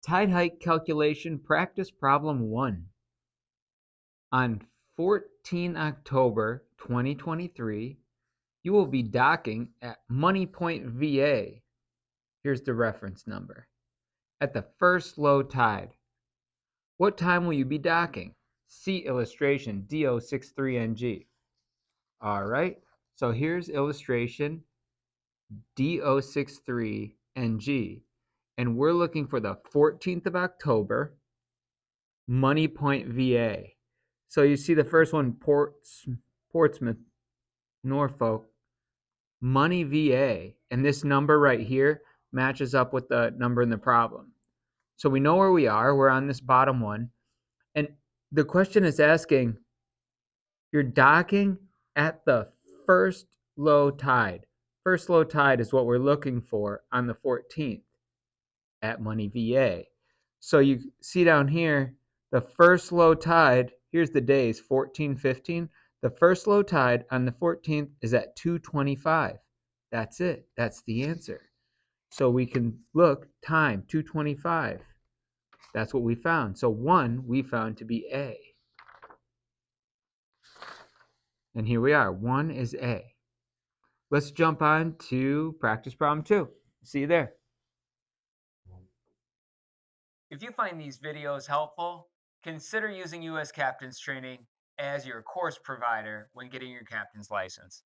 Tide height calculation practice problem 1. On 14 October 2023, you will be docking at Money Point, VA. Here's the reference number. At the first low tide. What time will you be docking? See illustration DO63NG. All right, so here's illustration DO63NG. And we're looking for the 14th of October, Money Point, VA. So you see the first one, Portsmouth, Norfolk, Money, VA. And this number right here matches up with the number in the problem. So we know where we are. We're on this bottom one. And the question is asking, you're docking at the first low tide. First low tide is what we're looking for on the 14th at Money, VA. So you see down here, the first low tide, here's the days, 14, 15. The first low tide on the 14th is at 2:25. That's it. That's the answer. So we can look, time, 2:25. That's what we found. So 1 we found to be A. And here we are. 1 is A. Let's jump on to practice problem 2. See you there. If you find these videos helpful, consider using US Captain's Training as your course provider when getting your captain's license.